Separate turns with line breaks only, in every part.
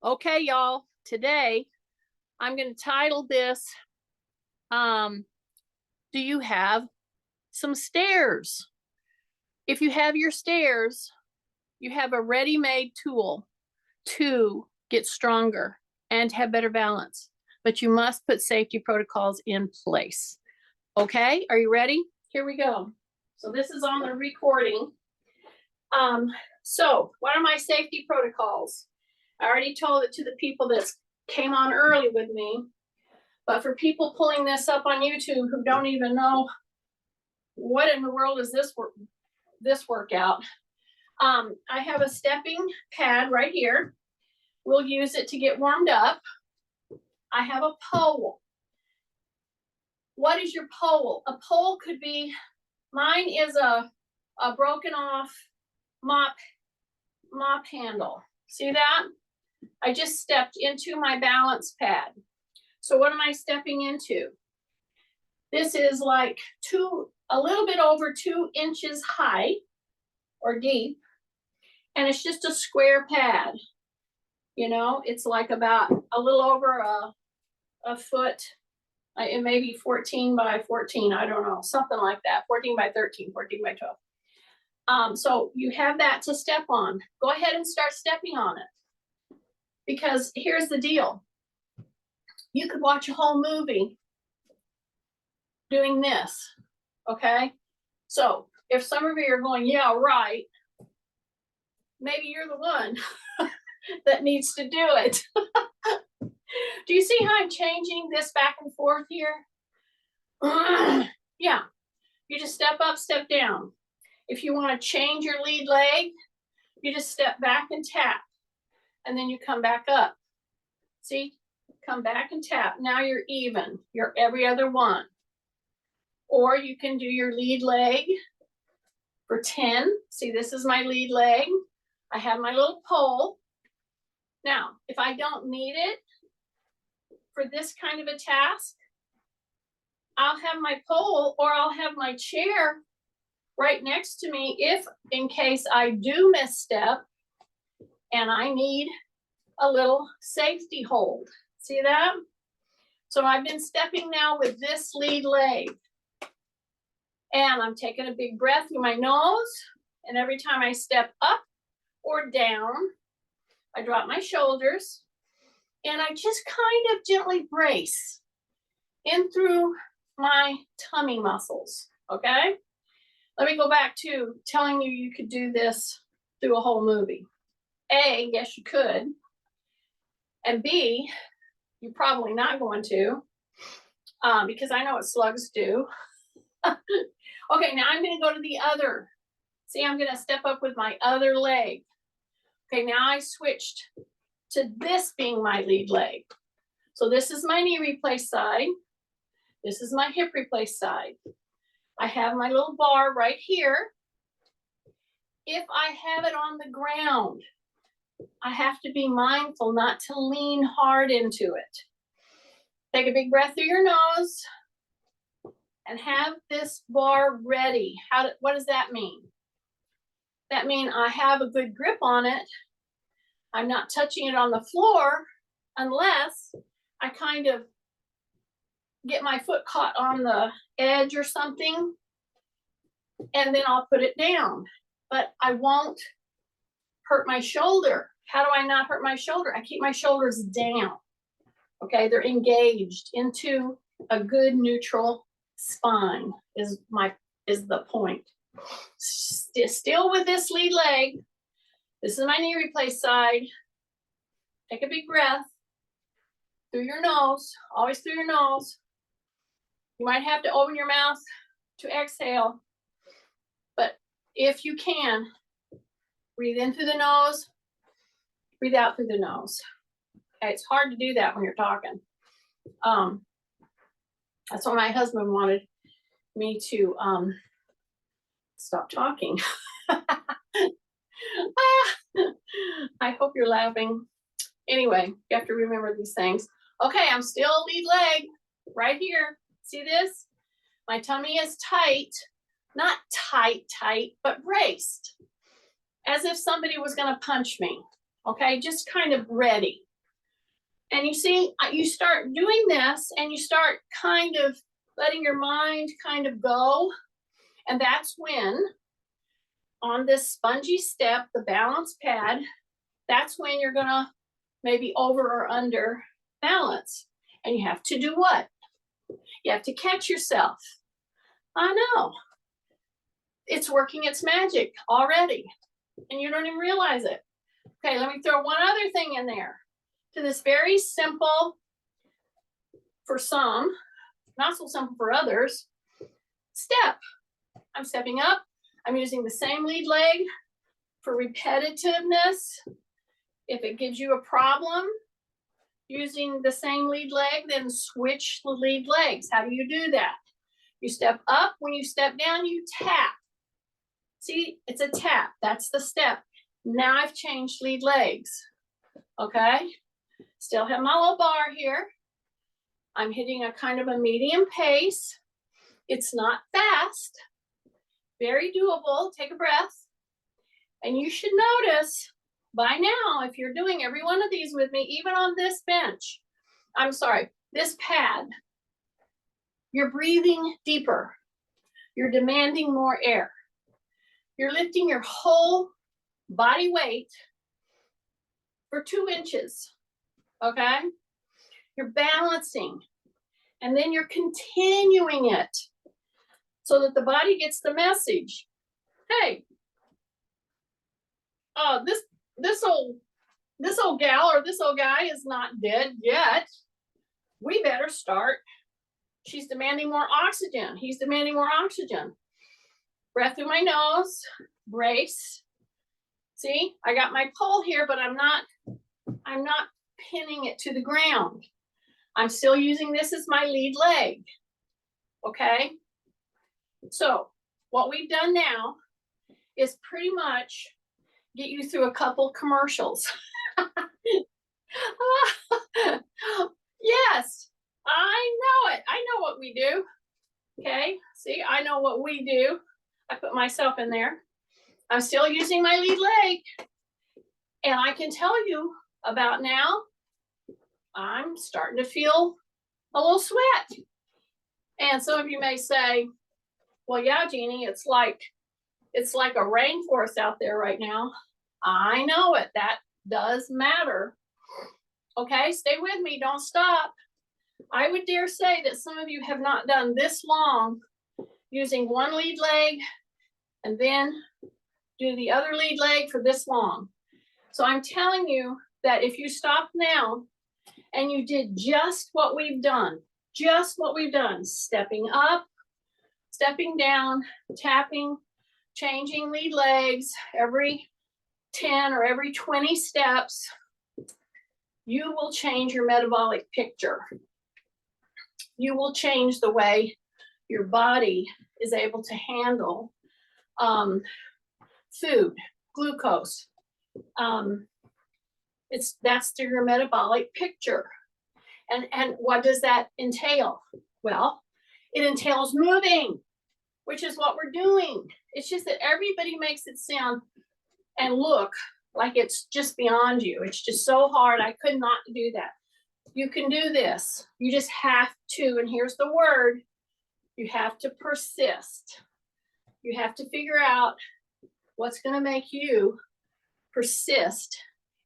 Okay, y'all, today I'm going to title this, um, Do You Have Some Stairs? If you have your stairs, you have a ready made tool to get stronger and have better balance, but you must put safety protocols in place. Okay, are you ready? Here we go. So, this is on the recording. Um, so, what are my safety protocols? I already told it to the people that came on early with me. But for people pulling this up on YouTube who don't even know what in the world is this workout, I have a stepping pad right here. We'll use it to get warmed up. I have a pole. What is your pole? A pole could be, mine is a broken off mop handle. See that? I just stepped into my balance pad. So what am I stepping into? This is like a little bit over 2 inches high or deep, and it's just a square pad. You know, it's like about a little over a foot. It may be 14 by 14, I don't know, something like that. 14 by 13, 14 by 12. So you have that to step on. Go ahead and start stepping on it. Because here's the deal. You could watch a whole movie doing this, okay? So if some of you are going, yeah, right, maybe you're the one that needs to do it. Do you see how I'm changing this back and forth here? Yeah, you just step up, step down. If you want to change your lead leg, you just step back and tap, and then you come back up. See, come back and tap. Now you're even. You're every other one. Or you can do your lead leg for 10. See, this is my lead leg. I have my little pole. Now, if I don't need it for this kind of a task, I'll have my pole or I'll have my chair right next to me if in case I do misstep and I need a little safety hold. See that? So I've been stepping now with this lead leg. And I'm taking a big breath through my nose. And every time I step up or down, I drop my shoulders. And I just kind of gently brace in through my tummy muscles, okay? Let me go back to telling you you could do this through a whole movie. A, yes, you could. And B, you're probably not going to, because I know what slugs do. Okay, now I'm going to go to the other. See, I'm going to step up with my other leg. Okay, now I switched to this being my lead leg. So this is my knee replace side. This is my hip replace side. I have my little bar right here. If I have it on the ground, I have to be mindful not to lean hard into it. Take a big breath through your nose and have this bar ready. What does that mean? That means I have a good grip on it. I'm not touching it on the floor unless I kind of get my foot caught on the edge or something, and then I'll put it down. But I won't hurt my shoulder. How do I not hurt my shoulder? I keep my shoulders down. Okay, they're engaged into a good neutral spine is the point. Still with this lead leg. This is my knee replace side. Take a big breath through your nose, always through your nose. You might have to open your mouth to exhale, but if you can, breathe in through the nose, breathe out through the nose. Okay, it's hard to do that when you're talking. That's what my husband wanted me to stop talking. I hope you're laughing. Anyway, you have to remember these things. Okay, I'm still lead leg right here. See this? My tummy is tight, not tight, but braced, as if somebody was going to punch me. Okay, just kind of ready. And you see, you start doing this and you start kind of letting your mind kind of go. And that's when on this spongy step, the balance pad, that's when you're gonna maybe over or under balance. And you have to do what? You have to catch yourself. I know. It's working its magic already. And you don't even realize it. Okay, let me throw one other thing in there. To this very simple, for some, not so simple for others, step. I'm stepping up. I'm using the same lead leg for repetitiveness. If it gives you a problem using the same lead leg, then switch the lead legs. How do you do that? You step up. When you step down, you tap. See, it's a tap. That's the step. Now I've changed lead legs. Okay? Still have my little bar here. I'm hitting a kind of a medium pace. It's not fast. Very doable. Take a breath. And you should notice by now, if you're doing every one of these with me, even on this bench, I'm sorry, this pad, you're breathing deeper. You're demanding more air. You're lifting your whole body weight for 2 inches, okay? You're balancing, and then you're continuing it so that the body gets the message. Hey, this old gal or this old guy is not dead yet. We better start. She's demanding more oxygen. He's demanding more oxygen. Breath through my nose, brace. See, I got my pole here, but I'm not pinning it to the ground. I'm still using this as my lead leg. Okay? So what we've done now is pretty much get you through a couple commercials. Yes, I know it. I know what we do. Okay, see, I know what we do. I put myself in there. I'm still using my lead leg. And I can tell you about now, I'm starting to feel a little sweat. And some of you may say, well, yeah, Jeannie, it's like a rainforest out there right now. I know it. That does matter. Okay, stay with me. Don't stop. I would dare say that some of you have not done this long using one lead leg and then do the other lead leg for this long. So I'm telling you that if you stop now and you did just what we've done, stepping up, stepping down, tapping, changing lead legs every 10 or every 20 steps, you will change your metabolic picture. You will change the way your body is able to handle food, glucose. That's your metabolic picture. And what does that entail? Well, it entails moving, which is what we're doing. It's just that everybody makes it sound and look like it's just beyond you. It's just so hard. I could not do that. You can do this. You just have to, and here's the word, you have to persist. You have to figure out what's going to make you persist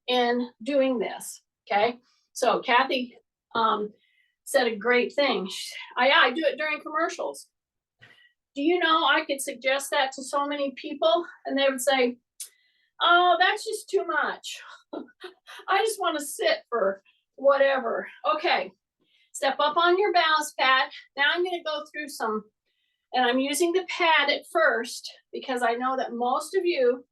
in doing this. Okay. So Kathy said a great thing. I do it during commercials. Do you know I could suggest that to so many people and they would say, oh, that's just too much. I just want to sit for whatever. Okay, step up on your balance pad. Now I'm going to go through some, and I'm using the pad at first because I know that most of you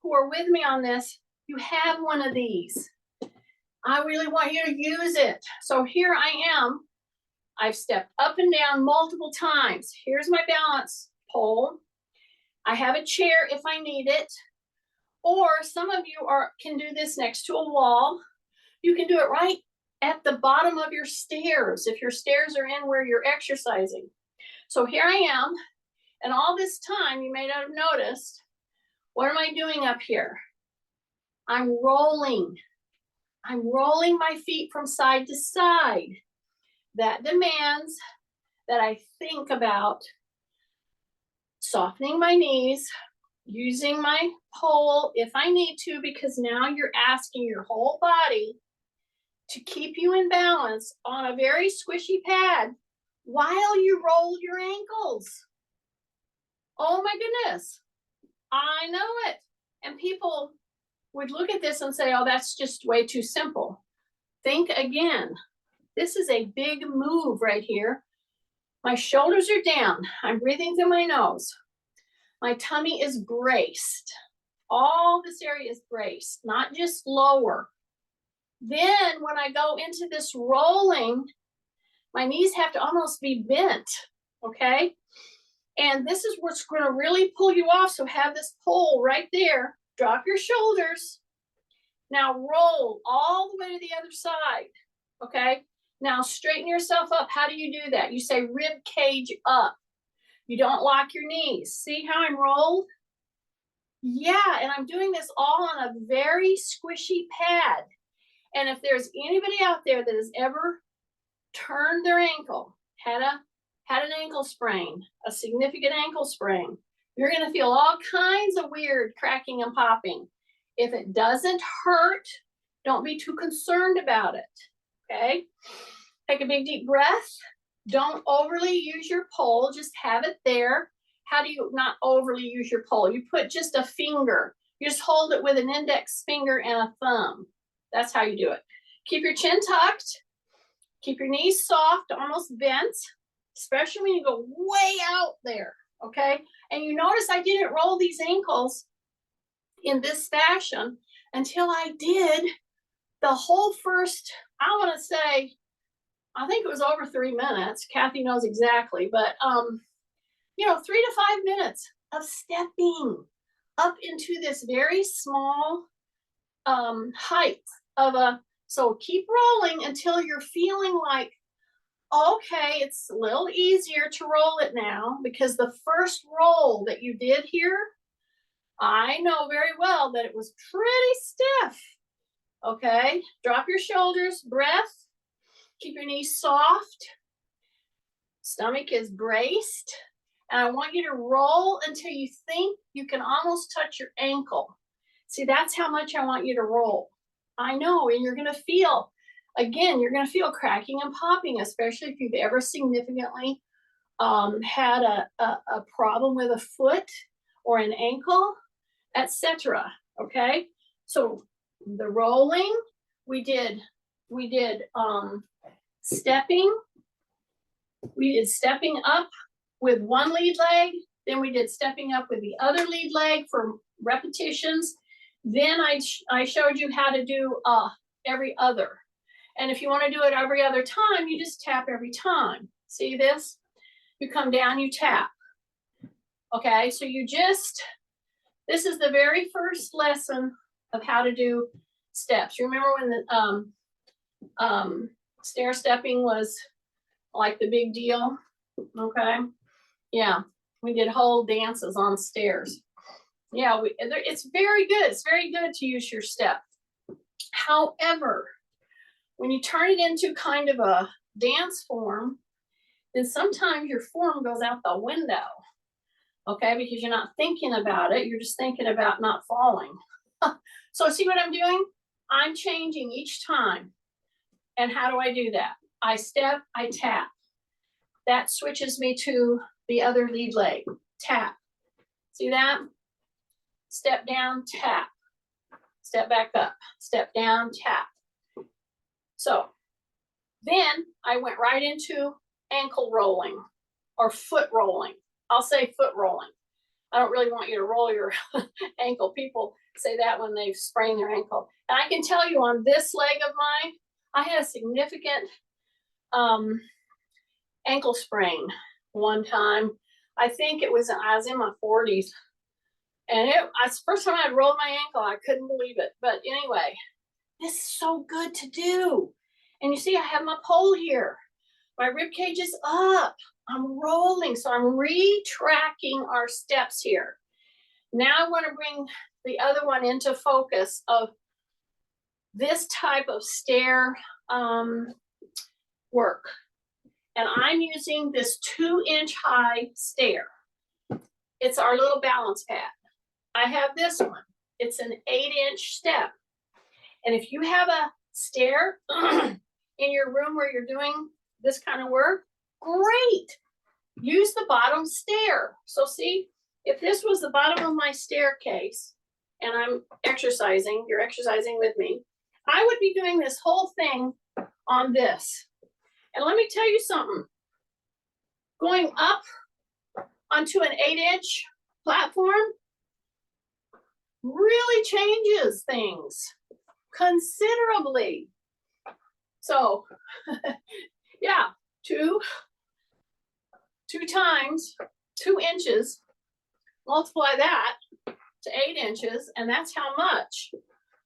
who are with me on this, you have one of these. I really want you to use it. So here I am. I've stepped up and down multiple times. Here's my balance pole. I have a chair if I need it. Or some of you can do this next to a wall. You can do it right at the bottom of your stairs if your stairs are in where you're exercising. So here I am, and all this time you may not have noticed, what am I doing up here? I'm rolling. I'm rolling my feet from side to side. That demands that I think about softening my knees, using my pole if I need to, because now you're asking your whole body to keep you in balance on a very squishy pad while you roll your ankles. Oh my goodness, I know it. And people would look at this and say, oh, that's just way too simple. Think again. This is a big move right here. My shoulders are down. I'm breathing through my nose. My tummy is braced. All this area is braced, not just lower. Then when I go into this rolling, my knees have to almost be bent, okay? And this is what's going to really pull you off. So have this pole right there. Drop your shoulders. Now roll all the way to the other side, okay? Now straighten yourself up. How do you do that? You say rib cage up. You don't lock your knees. See how I'm rolled? Yeah, and I'm doing this all on a very squishy pad. And if there's anybody out there that has ever turned their ankle, had an ankle sprain, a significant ankle sprain, you're going to feel all kinds of weird cracking and popping. If it doesn't hurt, don't be too concerned about it, okay? Take a big deep breath. Don't overly use your pole, just have it there. How do you not overly use your pole? You put just a finger. You just hold it with an index finger and a thumb. That's how you do it. Keep your chin tucked. Keep your knees soft, almost bent, especially when you go way out there, okay? And you notice I didn't roll these ankles in this fashion until I did the whole first, I want to say, I think it was over 3 minutes. Kathy knows exactly, but 3 to 5 minutes of stepping up into this very small height of a, so keep rolling until you're feeling like, okay, it's a little easier to roll it now, because the first roll that you did here, I know very well that it was pretty stiff. Okay, drop your shoulders, breath, keep your knees soft, stomach is braced, and I want you to roll until you think you can almost touch your ankle. See, that's how much I want you to roll. I know, and you're gonna feel, again, you're gonna feel cracking and popping, especially if you've ever significantly had a problem with a foot or an ankle, etc. Okay, so the rolling, we did stepping. We did stepping up with one lead leg, then we did stepping up with the other lead leg for repetitions. Then I showed you how to do every other. And if you want to do it every other time, you just tap every time. See this? You come down, you tap. Okay, so this is the very first lesson of how to do steps. You remember when the stair stepping was like the big deal? Okay, yeah, we did whole dances on stairs. Yeah, it's very good. It's very good to use your step. However, when you turn it into kind of a dance form, then sometimes your form goes out the window. Okay, because you're not thinking about it. You're just thinking about not falling. So see what I'm doing? I'm changing each time. And how do I do that? I step, I tap. That switches me to the other lead leg. Tap. See that? Step down, tap. Step back up. Step down, tap. So then I went right into ankle rolling or foot rolling. I'll say foot rolling. I don't really want you to roll your ankle. People say that when they've sprained their ankle. And I can tell you on this leg of mine, I had a significant ankle sprain one time. I think I was in my 40s. And it's the first time I'd rolled my ankle. I couldn't believe it. But anyway, this is so good to do. And you see, I have my pole here. My rib cage is up. I'm rolling. So I'm retracking our steps here. Now I want to bring the other one into focus of this type of stair work. And I'm using this 2-inch high stair. It's our little balance pad. I have this one. It's an 8-inch step. And if you have a stair in your room where you're doing this kind of work, great. Use the bottom stair. So see, if this was the bottom of my staircase and I'm exercising, you're exercising with me, I would be doing this whole thing on this. And let me tell you something. Going up onto an 8-inch platform really changes things considerably. So yeah, two times 2 inches, multiply that to 8 inches, and that's how much.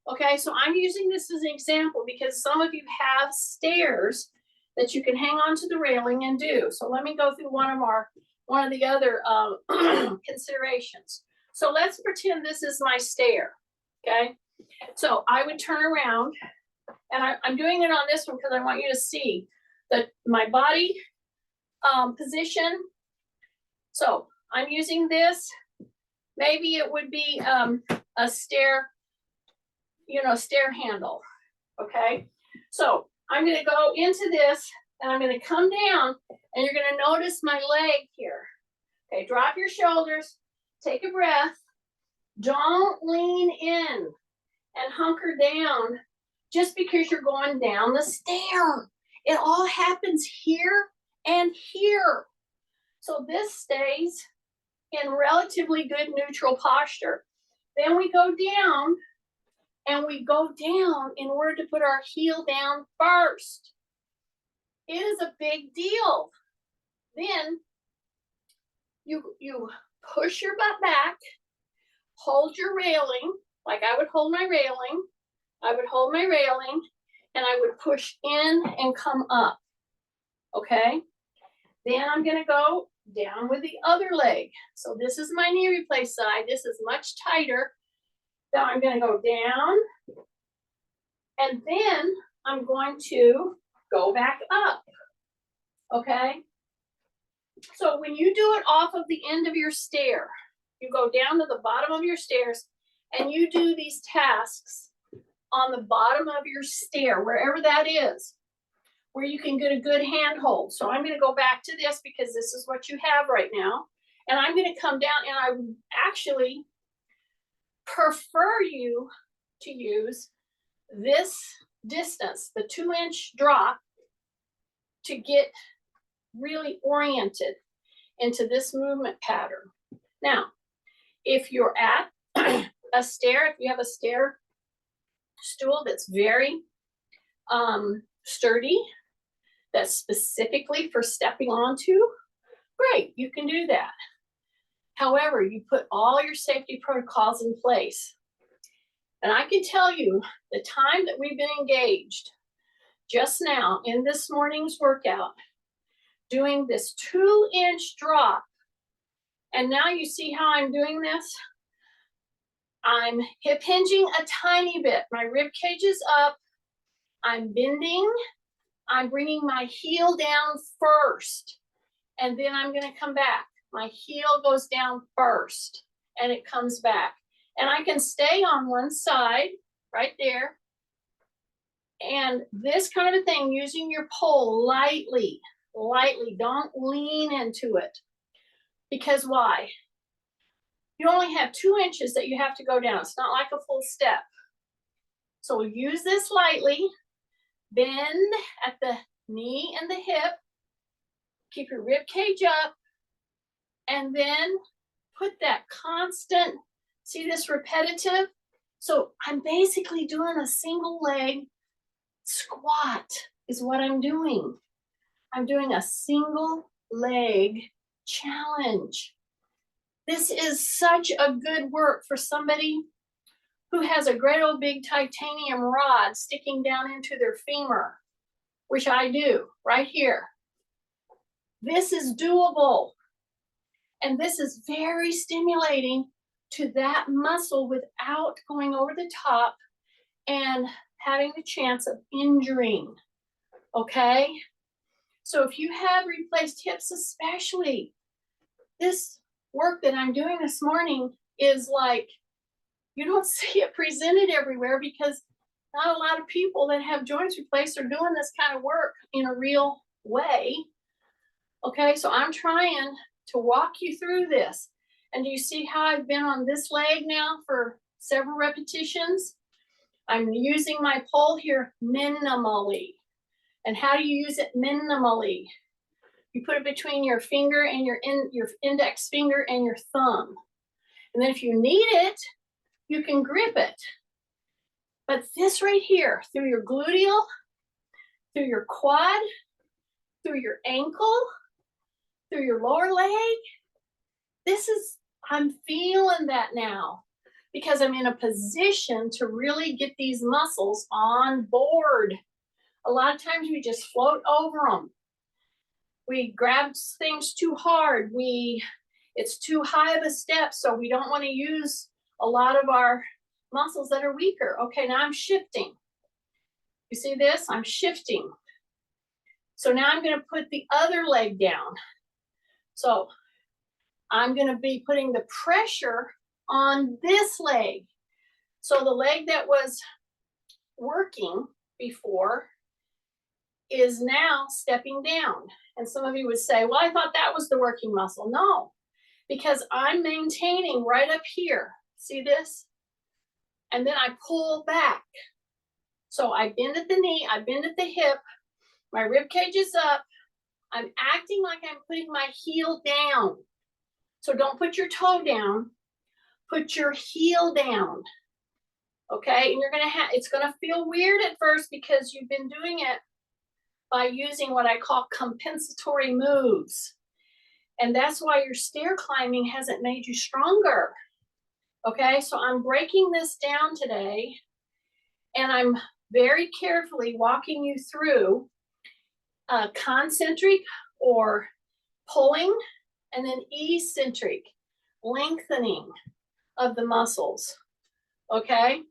Okay, so I'm using this as an example because some of you have stairs that you can hang onto the railing and do. So let me go through one of the other considerations. So let's pretend this is my stair. Okay, so I would turn around, and I'm doing it on this one because I want you to see that my body position. So I'm using this. Maybe it would be a stair, stair handle. Okay, so I'm going to go into this and I'm going to come down, and you're going to notice my leg here. Okay, drop your shoulders, take a breath. Don't lean in and hunker down just because you're going down the stair. It all happens here and here. So this stays in relatively good neutral posture. Then we go down, and we go down in order to put our heel down first. It is a big deal. Then you push your butt back, hold your railing, like I would hold my railing. I would hold my railing, and I would push in and come up. Okay? Then I'm going to go down with the other leg. So this is my knee replace side. This is much tighter. Now I'm going to go down, and then I'm going to go back up. Okay? So when you do it off of the end of your stair, you go down to the bottom of your stairs and you do these tasks on the bottom of your stair, wherever that is, where you can get a good handhold. So I'm going to go back to this because this is what you have right now. And I'm going to come down, and I would actually prefer you to use this distance, the 2-inch drop, to get really oriented into this movement pattern. Now, if you're at a stair, if you have a stair stool that's very sturdy, that's specifically for stepping onto, great, you can do that. However, you put all your safety protocols in place. And I can tell you the time that we've been engaged just now in this morning's workout, doing this 2-inch drop. And now you see how I'm doing this? I'm hip hinging a tiny bit. My rib cage is up. I'm bending. I'm bringing my heel down first. And then I'm going to come back. My heel goes down first, and it comes back. And I can stay on one side right there. And this kind of thing, using your pole lightly, don't lean into it. Because why? You only have 2 inches that you have to go down. It's not like a full step. So we'll use this lightly. Bend at the knee and the hip. Keep your rib cage up. And then put that constant, see this repetitive? So I'm basically doing a single leg squat is what I'm doing. I'm doing a single leg challenge. This is such a good work for somebody who has a great old big titanium rod sticking down into their femur, which I do right here. This is doable. And this is very stimulating to that muscle without going over the top and having the chance of injuring, okay? So if you have replaced hips especially, this work that I'm doing this morning is like, you don't see it presented everywhere because not a lot of people that have joints replaced are doing this kind of work in a real way. Okay, so I'm trying to walk you through this. And do you see how I've been on this leg now for several repetitions? I'm using my pole here minimally. And how do you use it minimally? You put it between your finger and your index finger and your thumb. And then if you need it, you can grip it. But this right here, through your gluteal, through your quad, through your ankle, through your lower leg, this is, I'm feeling that now because I'm in a position to really get these muscles on board. A lot of times we just float over them. We grab things too hard. It's too high of a step, so we don't want to use a lot of our muscles that are weaker. Okay, now I'm shifting. You see this? I'm shifting. So now I'm going to put the other leg down. So I'm going to be putting the pressure on this leg. So the leg that was working before is now stepping down. And some of you would say, well, I thought that was the working muscle. No, because I'm maintaining right up here. See this? And then I pull back. So I bend at the knee, I bend at the hip, my rib cage is up. I'm acting like I'm putting my heel down. So don't put your toe down, put your heel down. Okay, and you're gonna have, it's gonna feel weird at first because you've been doing it by using what I call compensatory moves. And that's why your stair climbing hasn't made you stronger. Okay, so I'm breaking this down today and I'm very carefully walking you through concentric or pulling and then eccentric lengthening of the muscles. Okay,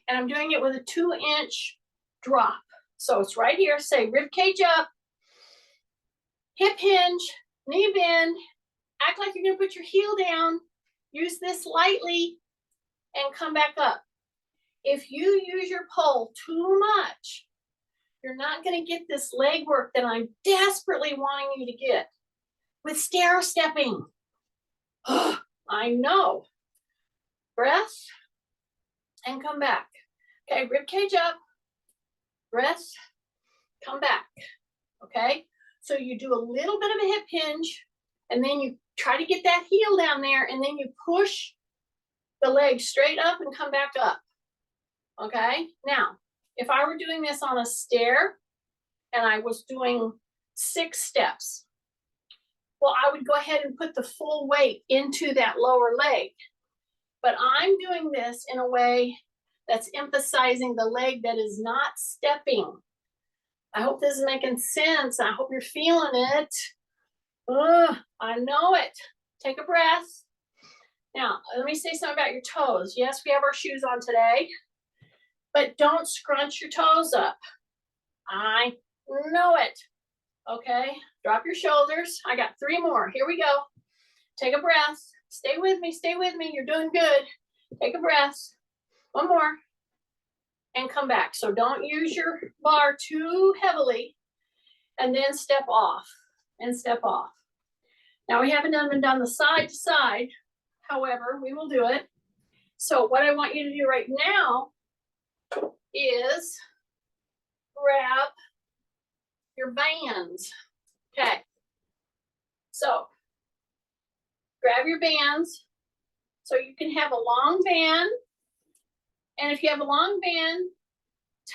and I'm doing it with a 2-inch drop. So it's right here, say rib cage up, hip hinge, knee bend, act like you're gonna put your heel down, use this lightly, and come back up. If you use your pole too much, you're not gonna get this leg work that I'm desperately wanting you to get with stair stepping. I know. Breath, and come back. Okay, rib cage up, breath, come back. Okay, so you do a little bit of a hip hinge, and then you try to get that heel down there, and then you push the leg straight up and come back up. Okay, now, if I were doing this on a stair, and I was doing 6 steps, well, I would go ahead and put the full weight into that lower leg. But I'm doing this in a way that's emphasizing the leg that is not stepping. I hope this is making sense. I hope you're feeling it. I know it. Take a breath. Now, let me say something about your toes. Yes, we have our shoes on today, but don't scrunch your toes up. I know it. Okay, drop your shoulders. I got 3 more. Here we go. Take a breath. Stay with me. Stay with me. You're doing good. Take a breath. 1 more. And come back. So don't use your bar too heavily. And then step off and step off. Now we haven't done the side to side. However, we will do it. So what I want you to do right now is grab your bands. Okay. So grab your bands. So you can have a long band. And if you have a long band,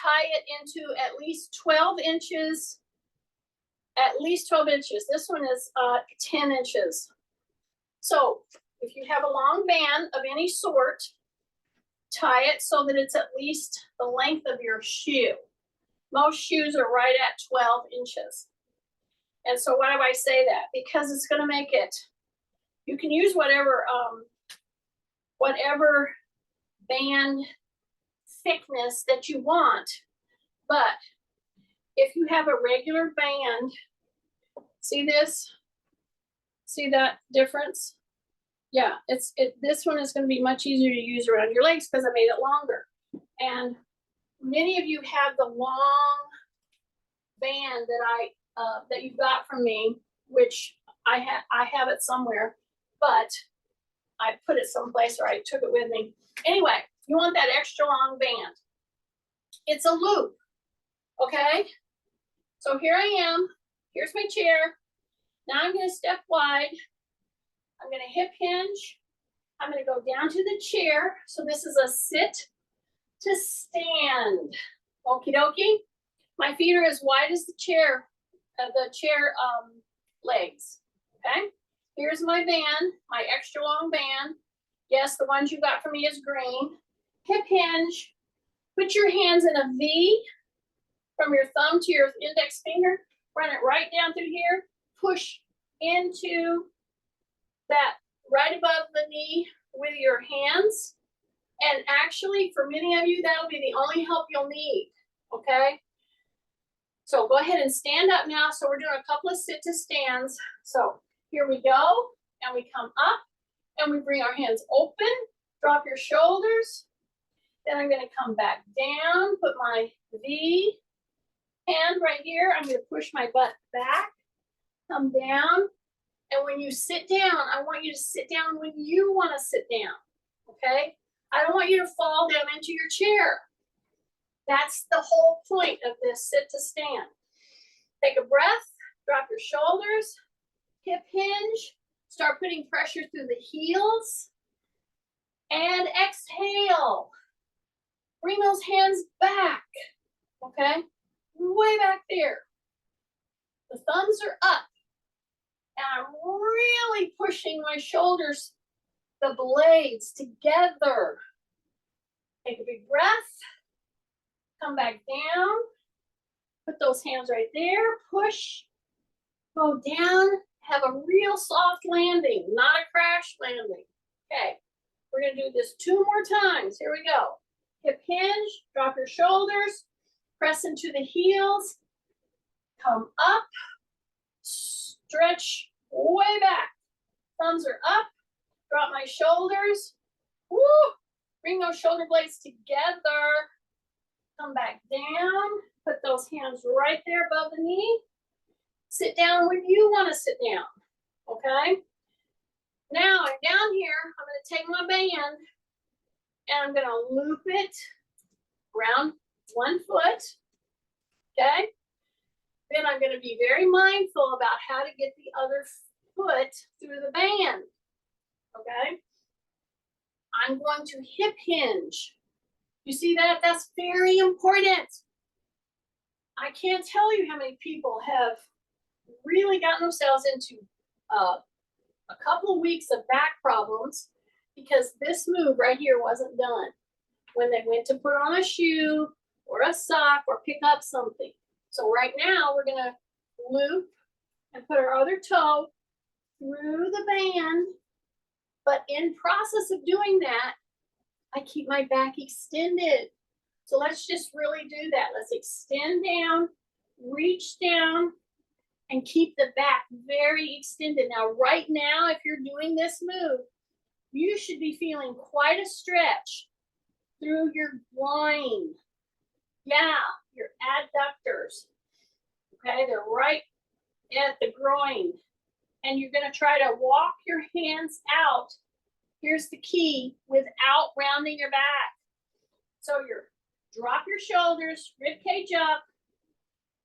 tie it into at least 12 inches. At least 12 inches. This one is 10 inches. So if you have a long band of any sort, tie it so that it's at least the length of your shoe. Most shoes are right at 12 inches. And so why do I say that? Because it's going to make it, you can use whatever band thickness that you want. But if you have a regular band, see this? See that difference? Yeah, this one is going to be much easier to use around your legs because I made it longer. And many of you have the long band that you got from me, which I have it somewhere, but I put it someplace or I took it with me. Anyway, you want that extra long band. It's a loop, okay? So here I am. Here's my chair. Now I'm going to step wide. I'm going to hip hinge. I'm going to go down to the chair. So this is a sit to stand. Okie dokie. My feet are as wide as the chair legs. Okay. Here's my band, my extra long band. Yes, the ones you got from me is green. Hip hinge. Put your hands in a V from your thumb to your index finger. Run it right down through here. Push into that right above the knee with your hands. And actually, for many of you, that'll be the only help you'll need, okay? So go ahead and stand up now. So we're doing a couple of sit to stands. So here we go, and we come up, and we bring our hands open, drop your shoulders. Then I'm gonna come back down, put my V hand right here. I'm gonna push my butt back, come down. And when you sit down, I want you to sit down when you wanna sit down, okay? I don't want you to fall down into your chair. That's the whole point of this sit to stand. Take a breath, drop your shoulders, hip hinge, start putting pressure through the heels, and exhale. Bring those hands back, okay? Way back there. The thumbs are up, and I'm really pushing my shoulders, the blades together. Take a big breath. Come back down. Put those hands right there. Push. Go down. Have a real soft landing, not a crash landing. Okay. We're going to do this 2 more times. Here we go. Hip hinge. Drop your shoulders. Press into the heels. Come up. Stretch way back. Thumbs are up. Drop my shoulders. Woo! Bring those shoulder blades together. Come back down. Put those hands right there above the knee. Sit down when you want to sit down. Okay? Now I'm down here. I'm going to take my band and I'm going to loop it around 1 foot. Okay? Then I'm going to be very mindful about how to get the other foot through the band. Okay? I'm going to hip hinge. You see that? That's very important. I can't tell you how many people have really gotten themselves into a couple of weeks of back problems because this move right here wasn't done when they went to put on a shoe or a sock or pick up something. So right now we're gonna loop and put our other toe through the band, but in process of doing that, I keep my back extended. So let's just really do that. Let's extend down, reach down, and keep the back very extended. Now, right now, if you're doing this move, you should be feeling quite a stretch through your groin. Yeah, your adductors. Okay, they're right at the groin. And you're gonna try to walk your hands out. Here's the key, without rounding your back. So drop your shoulders, rib cage up,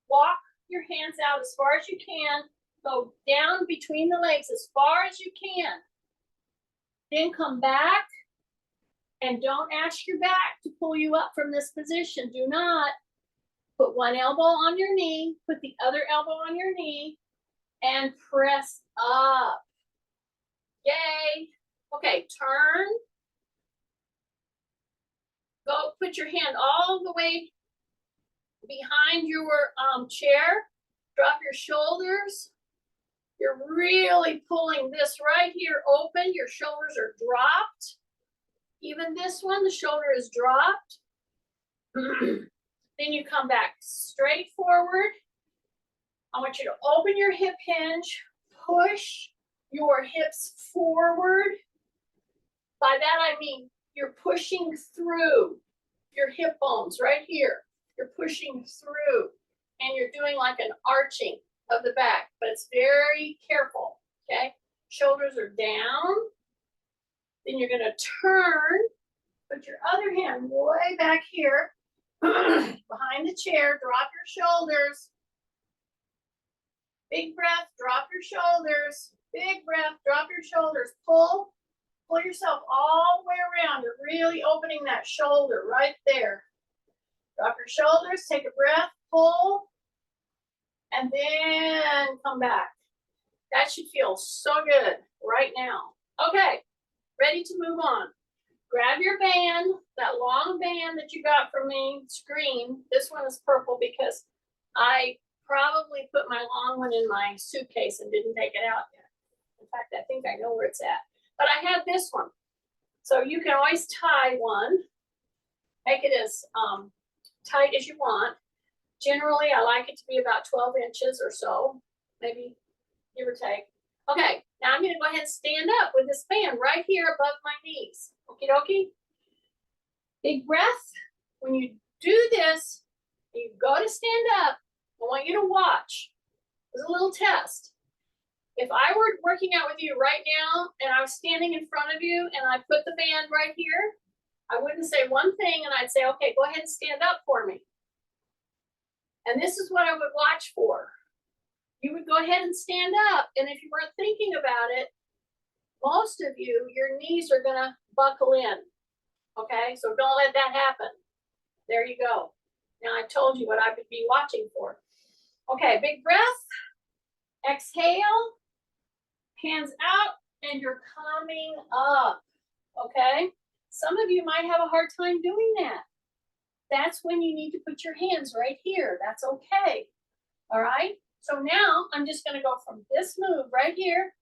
walk your hands out as far as you can, go down between the legs as far as you can. Then come back and don't ask your back to pull you up from this position. Do not. Put one elbow on your knee, put the other elbow on your knee, and press up. Yay. Okay, turn. Go put your hand all the way behind your chair. Drop your shoulders. You're really pulling this right here open. Your shoulders are dropped. Even this one, the shoulder is dropped. Then you come back straight forward. I want you to open your hip hinge, push your hips forward. By that I mean you're pushing through your hip bones right here. You're pushing through and you're doing like an arching of the back, but it's very careful, okay? Shoulders are down. Then you're gonna turn, put your other hand way back here behind the chair, drop your shoulders. Big breath, drop your shoulders. Big breath, drop your shoulders. Pull yourself all the way around. You're really opening that shoulder right there. Drop your shoulders, take a breath, pull, and then come back. That should feel so good right now. Okay, ready to move on. Grab your band, that long band that you got from me, screen. This one is purple because I probably put my long one in my suitcase and didn't take it out yet. In fact, I think I know where it's at. But I have this one. So you can always tie one. Make it as tight as you want. Generally, I like it to be about 12 inches or so, maybe give or take. Okay, now I'm gonna go ahead and stand up with this band right here above my knees. Okie dokie. Big breath. When you do this, you go to stand up, I want you to watch. There's a little test. If I were working out with you right now and I was standing in front of you and I put the band right here, I wouldn't say one thing and I'd say, okay, go ahead and stand up for me. And this is what I would watch for. You would go ahead and stand up, and if you weren't thinking about it, most of you, your knees are gonna buckle in, okay? So don't let that happen. There you go. Now I told you what I would be watching for. Okay, big breath, exhale, hands out, and you're coming up, okay? Some of you might have a hard time doing that. That's when you need to put your hands right here. That's okay, all right? So now I'm just gonna go from this move right here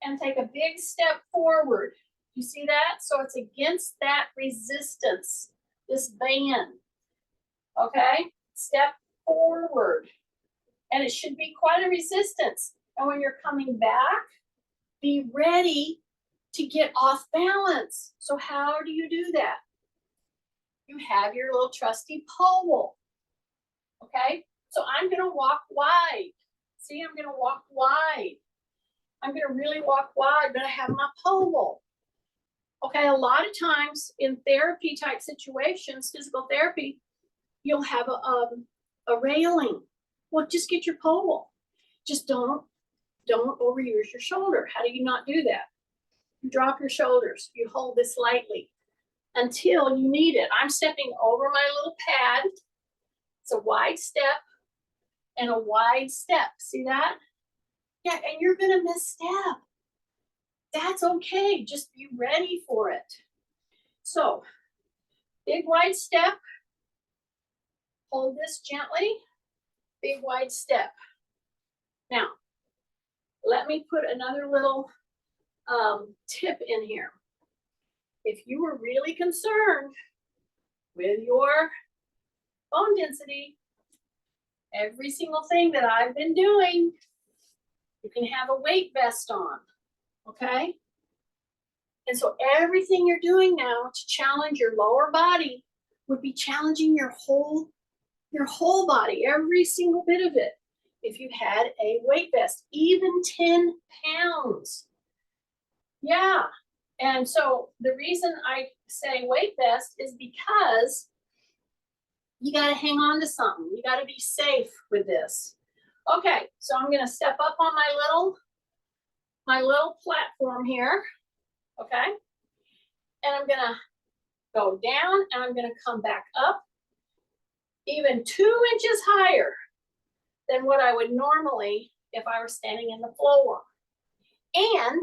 and take a big step forward. You see that? So it's against that resistance, this band, okay? Step forward. And it should be quite a resistance. And when you're coming back, be ready to get off balance. So how do you do that? You have your little trusty pole, okay? So I'm gonna walk wide. See, I'm gonna walk wide. I'm gonna really walk wide, but I have my pole. Okay, a lot of times in therapy type situations, physical therapy, you'll have a railing. Well, just get your pole. Just don't overuse your shoulder. How do you not do that? You drop your shoulders. You hold this lightly until you need it. I'm stepping over my little pad. It's a wide step and a wide step. See that? Yeah, and you're gonna misstep. That's okay. Just be ready for it. So, big wide step. Hold this gently. Big wide step. Now, let me put another little tip in here. If you were really concerned with your bone density, every single thing that I've been doing, you can have a weight vest on, okay? And so everything you're doing now to challenge your lower body would be challenging your whole body, every single bit of it. If you had a weight vest, even 10 pounds. Yeah. And so the reason I say weight vest is because you got to hang on to something. You got to be safe with this. Okay, so I'm going to step up on my little platform here. Okay. And I'm going to go down and I'm going to come back up even 2 inches higher than what I would normally if I were standing in the floor. And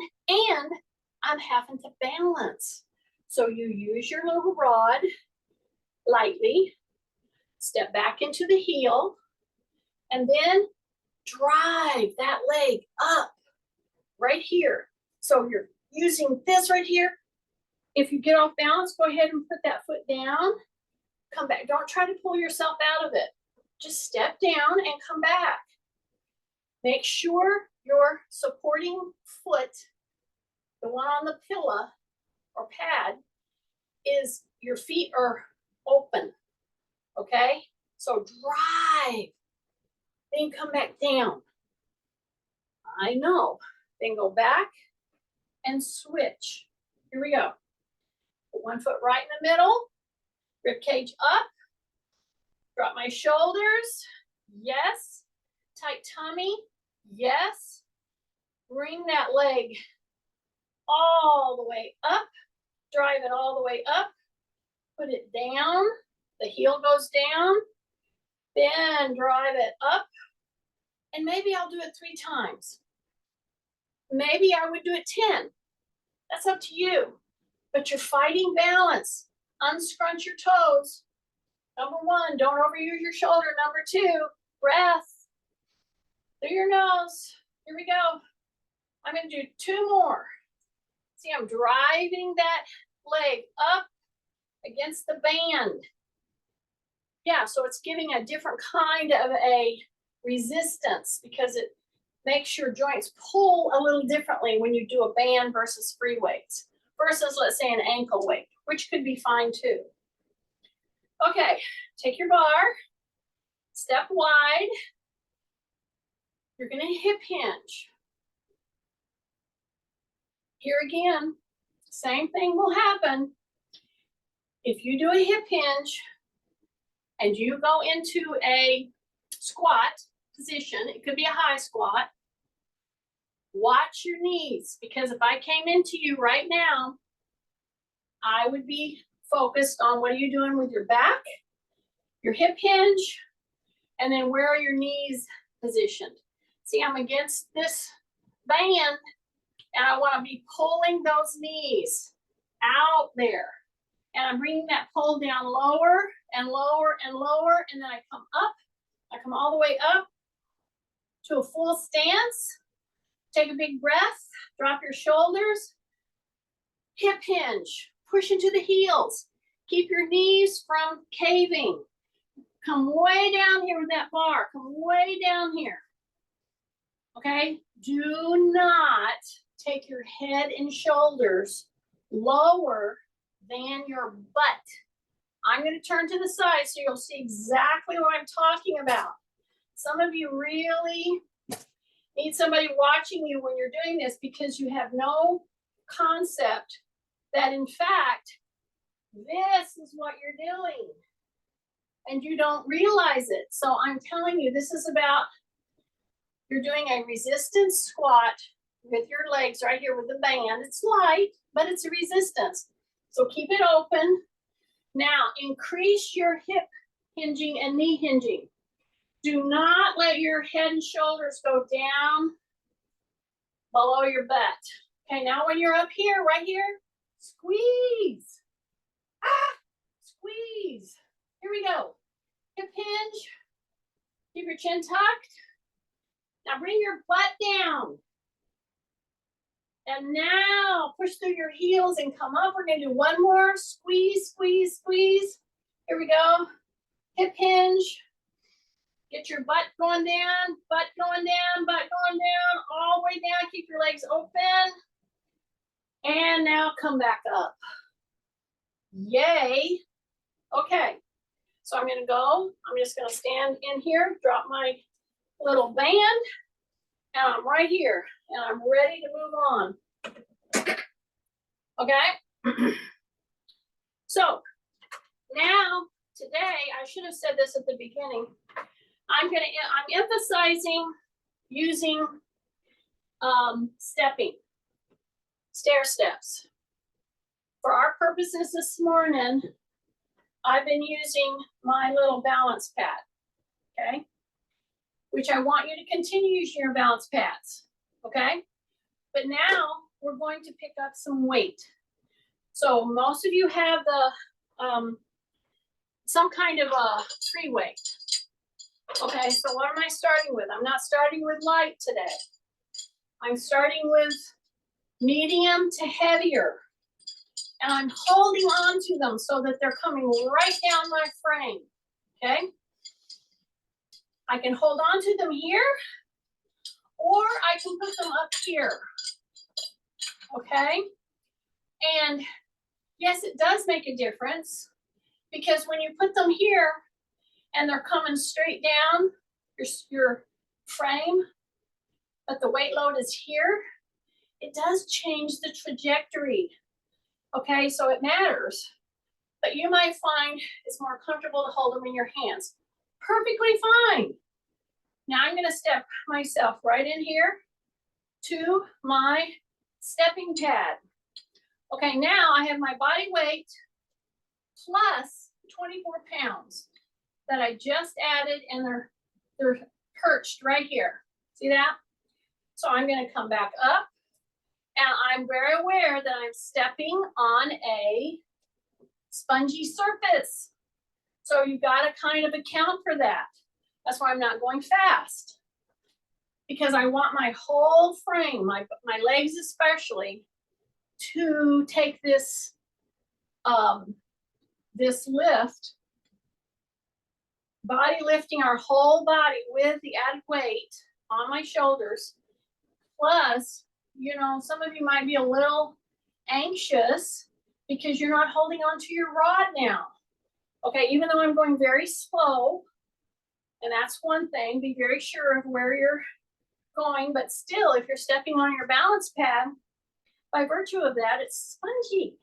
I'm having to balance. So you use your little rod lightly, step back into the heel, and then drive that leg up right here. So you're using this right here. If you get off balance, go ahead and put that foot down come back. Don't try to pull yourself out of it. Just step down and come back. Make sure your supporting foot, the one on the pillow or pad, is your feet are open, okay? So drive, then come back down. I know. Then go back and switch. Here we go. Put one foot right in the middle, rib cage up, drop my shoulders, yes. Tight tummy, yes. Bring that leg all the way up, drive it all the way up, put it down, the heel goes down, then drive it up, and maybe I'll do it 3 times. Maybe I would do it 10. That's up to you. But you're fighting balance. Unscrunch your toes. Number 1, don't overuse your shoulder. Number 2, breath. Through your nose. Here we go. I'm going to do 2 more. See, I'm driving that leg up against the band. Yeah, so it's giving a different kind of a resistance because it makes your joints pull a little differently when you do a band versus free weights versus, let's say, an ankle weight, which could be fine too. Okay, take your bar, step wide. You're going to hip hinge. Here again, same thing will happen. If you do a hip hinge and you go into a squat position, it could be a high squat, watch your knees, because if I came into you right now, I would be focused on what are you doing with your back, your hip hinge, and then where are your knees positioned. See, I'm against this band, and I want to be pulling those knees out there. And I'm bringing that pull down lower and lower and lower, and then I come up. I come all the way up to a full stance. Take a big breath, drop your shoulders, hip hinge, push into the heels. Keep your knees from caving. Come way down here with that bar, come way down here. Okay, do not take your head and shoulders lower than your butt. I'm going to turn to the side so you'll see exactly what I'm talking about. Some of you really need somebody watching you when you're doing this because you have no concept that in fact, this is what you're doing and you don't realize it. So I'm telling you, this is about, you're doing a resistance squat with your legs right here with the band. It's light, but it's a resistance. So keep it open. Now increase your hip hinging and knee hinging. Do not let your head and shoulders go down below your butt. Okay, now when you're up here, right here, squeeze. Squeeze. Here we go. Hip hinge. Keep your chin tucked. Now bring your butt down. And now push through your heels and come up. We're going to do one more. Squeeze, squeeze, squeeze. Here we go. Hip hinge. Get your butt going down, butt going down, butt going down, all the way down. Keep your legs open. And now come back up. Yay. Okay. So I'm going to go. I'm just going to stand in here, drop my little band, and I'm right here. And I'm ready to move on. Okay? So now, today, I should have said this at the beginning. I'm emphasizing using stepping, stair steps. For our purposes this morning, I've been using my little balance pad, okay? Which I want you to continue using your balance pads, okay? But now we're going to pick up some weight. So most of you have the some kind of a free weight. Okay, so what am I starting with? I'm not starting with light today. I'm starting with medium to heavier. and I'm holding on to them so that they're coming right down my frame, okay? I can hold on to them here, or I can put them up here, okay? And yes, it does make a difference, because when you put them here and they're coming straight down your frame, but the weight load is here, it does change the trajectory, okay? So it matters, but you might find it's more comfortable to hold them in your hands. Perfectly fine. Now I'm gonna step myself right in here to my stepping pad. Okay, now I have my body weight plus 24 pounds that I just added, and they're perched right here. See that? So I'm gonna come back up, and I'm very aware that I'm stepping on a spongy surface. So you gotta kind of account for that. That's why I'm not going fast, because I want my whole frame, my legs especially, to take this this lift, body lifting our whole body with the added weight on my shoulders. Plus, you know, some of you might be a little anxious because you're not holding on to your rod now. Okay, even though I'm going very slow, and that's one thing, be very sure of where you're going, but still, if you're stepping on your balance pad, by virtue of that, it's spongy,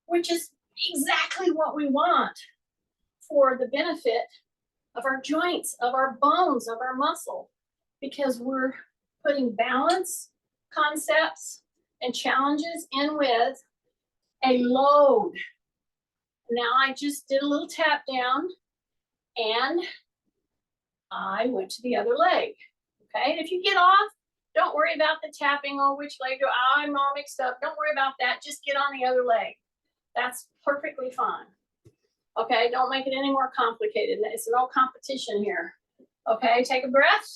which is exactly what we want for the benefit of our joints, of our bones, of our muscle, because we're putting balance concepts and challenges in with a load. Now I just did a little tap down and I went to the other leg. Okay, and if you get off, don't worry about the tapping. Oh, which leg do I'm all mixed up. Don't worry about that. Just get on the other leg. That's perfectly fine. Okay, don't make it any more complicated. It's no competition here. Okay, take a breath.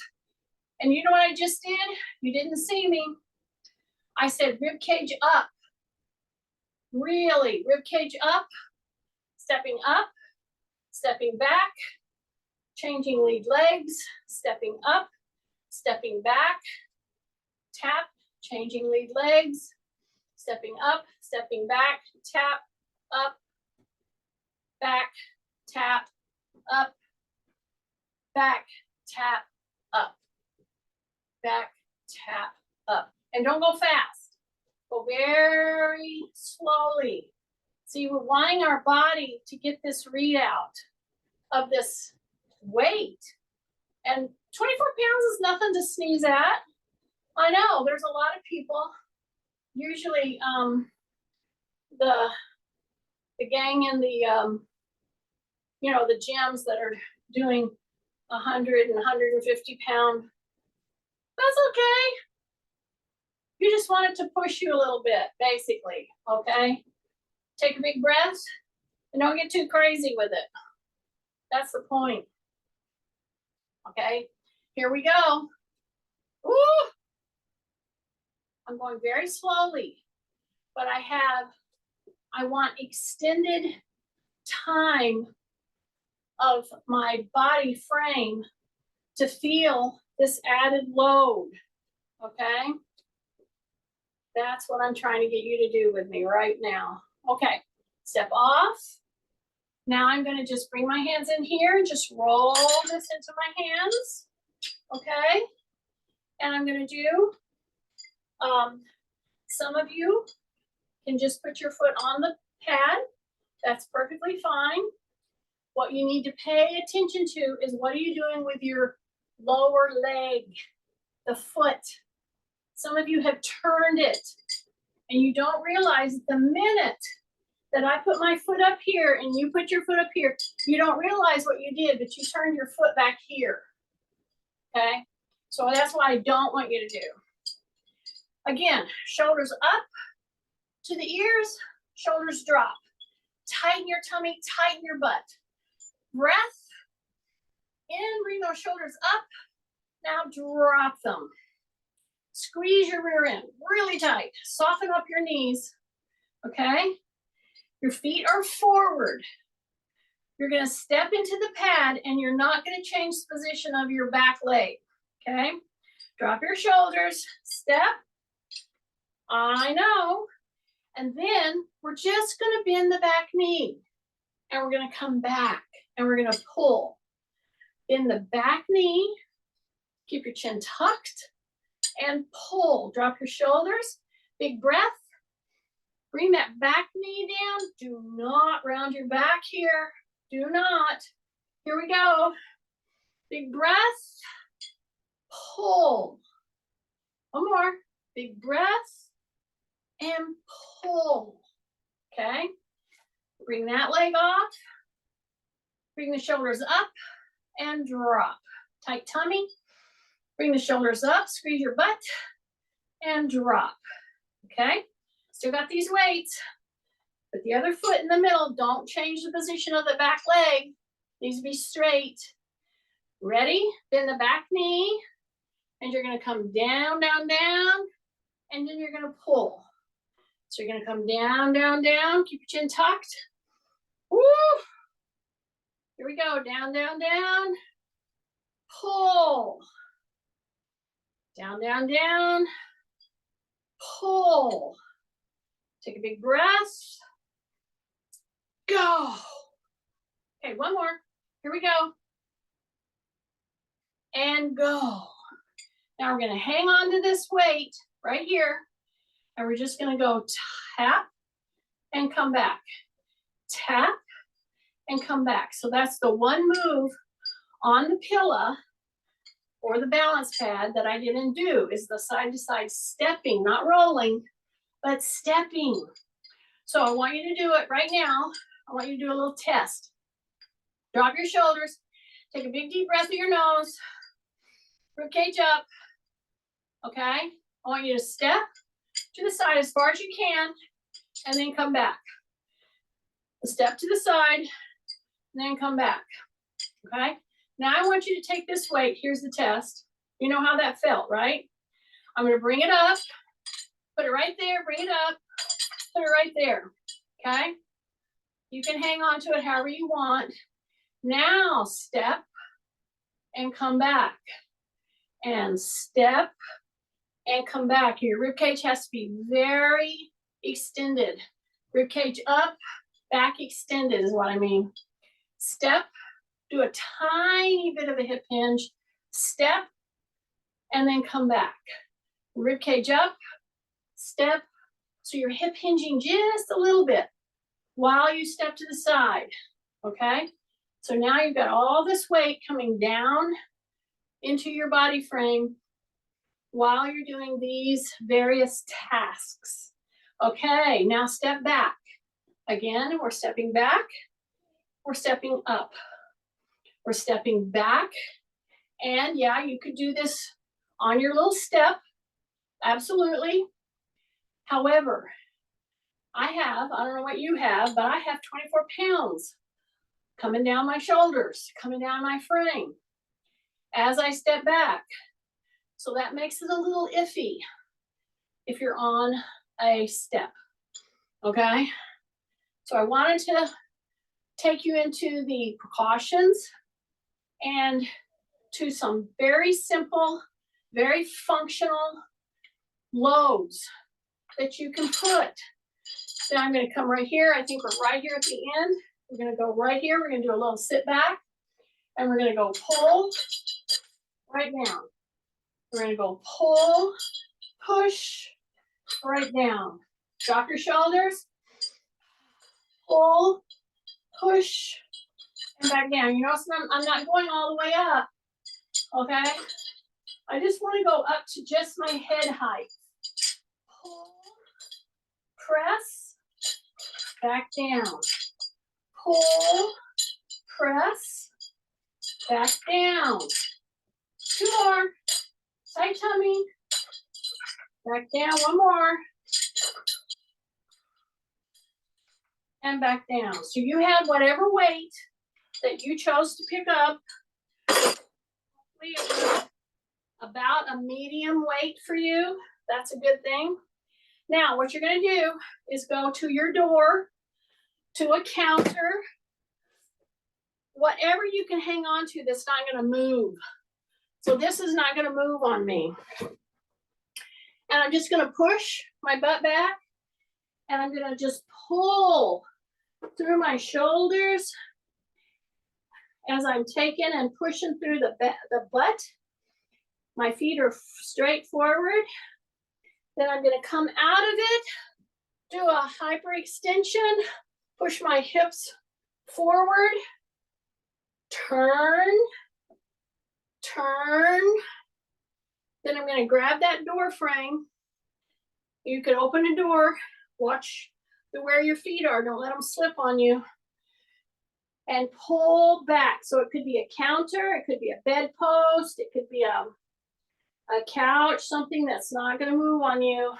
And you know what I just did? You didn't see me. I said rib cage up. Really, rib cage up, stepping back, changing lead legs, stepping up, stepping back, tap, changing lead legs, stepping up, stepping back, tap, up, back, tap, up, back, tap, up, back, tap, up. And don't go fast. Go very slowly. See, we're wanting our body to get this readout of this weight. And 24 pounds is nothing to sneeze at. I know there's a lot of people, usually the gang in the you know, the gyms that are doing 100 and 150 pound. That's okay. You just want it to push you a little bit, basically, okay? Take a big breath and don't get too crazy with it. That's the point. Okay, here we go. Woo! I'm going very slowly, but I want extended time of my body frame to feel this added load, okay? That's what I'm trying to get you to do with me right now. Okay, step off. Now I'm gonna just bring my hands in here and just roll this into my hands, okay? And I'm gonna do, some of you can just put your foot on the pad. That's perfectly fine. What you need to pay attention to is what are you doing with your lower leg, the foot. Some of you have turned it and you don't realize the minute that I put my foot up here and you put your foot up here, you don't realize what you did, but you turned your foot back here, okay? So that's what I don't want you to do. Again, shoulders up to the ears, shoulders drop. Tighten your tummy, tighten your butt. Breath in, bring those shoulders up. Now drop them. Squeeze your rear end really tight. Soften up your knees. okay? Your feet are forward. You're gonna step into the pad and you're not gonna change the position of your back leg, okay? Drop your shoulders, step. I know. And then we're just gonna bend the back knee and we're gonna come back and we're gonna pull. Bend the back knee, keep your chin tucked and pull. Drop your shoulders, big breath. Bring that back knee down. Do not round your back here. Do not. Here we go. Big breath. Pull. One more. Big breath. And pull. Okay. Bring that leg off. Bring the shoulders up and drop. Tight tummy. Bring the shoulders up. Squeeze your butt and drop. Okay. Still got these weights. Put the other foot in the middle. Don't change the position of the back leg. Needs to be straight. Ready? Bend the back knee. And you're going to come down, down, down. And then you're going to pull. So you're going to come down, down, down. Keep your chin tucked. Woo! Here we go. Down, down, down. Pull. Down, down, down. Pull. Take a big breath. Go. Okay, one more. Here we go. And go. Now we're going to hang on to this weight right here. And we're just going to go tap and come back. Tap and come back. So that's the one move on the pillow or the balance pad that I didn't do is the side to side stepping, not rolling, but stepping. So I want you to do it right now. I want you to do a little test. Drop your shoulders. Take a big deep breath through your nose. Rib cage up. Okay? I want you to step to the side as far as you can and then come back. Step to the side and then come back. Okay? Now I want you to take this weight. Here's the test. You know how that felt, right? I'm going to bring it up. Put it right there. Bring it up. Put it right there. Okay? You can hang on to it however you want. Now step and come back. And step and come back. Your rib cage has to be very extended. Rib cage up, back extended is what I mean. Step, do a tiny bit of a hip hinge. Step, and then come back. Rib cage up, step. So you're hip hinging just a little bit while you step to the side, okay? So now you've got all this weight coming down into your body frame while you're doing these various tasks. Okay, now step back. Again, we're stepping back, we're stepping up. We're stepping back, and yeah, you could do this on your little step, absolutely. However, I don't know what you have, but I have 24 pounds coming down my shoulders, coming down my frame as I step back. So that makes it a little iffy if you're on a step, okay? So I wanted to take you into the precautions and to some very simple, very functional loads that you can put. So I'm going to come right here. I think we're right here at the end. We're going to go right here. We're going to do a little sit back. And we're going to go pull right down. We're going to go pull, push, right down. Drop your shoulders. Pull, push, and back down. You notice I'm not going all the way up. Okay? I just want to go up to just my head height. Pull, press, back down. Pull, press, back down. Two more. Tight tummy. Back down. One more. And back down. So you have whatever weight that you chose to pick up. Hopefully it was about a medium weight for you. That's a good thing. Now, what you're going to do is go to your door, to a counter, whatever you can hang on to that's not going to move. So this is not going to move on me. And I'm just going to push my butt back, and I'm going to just pull through my shoulders as I'm taking and pushing through the butt. My feet are straight forward. Then I'm going to come out of it, do a hyperextension, push my hips forward, turn. Then I'm going to grab that door frame. You can open the door, watch where your feet are, don't let them slip on you, and pull back. So it could be a counter, it could be a bedpost, it could be a couch, something that's not going to move on you.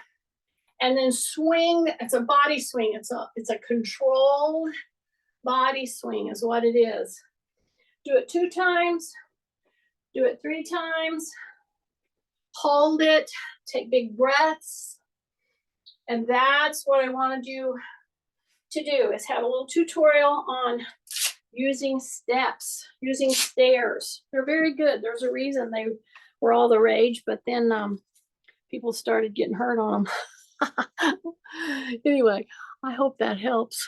And then swing. It's a body swing. It's a controlled body swing is what it is. Do it 2 times. Do it 3 times. Hold it. Take big breaths. And that's what I want you to do, is have a little tutorial on using steps, using stairs. They're very good. There's a reason they were all the rage, but then people started getting hurt on them. Anyway, I hope that helps.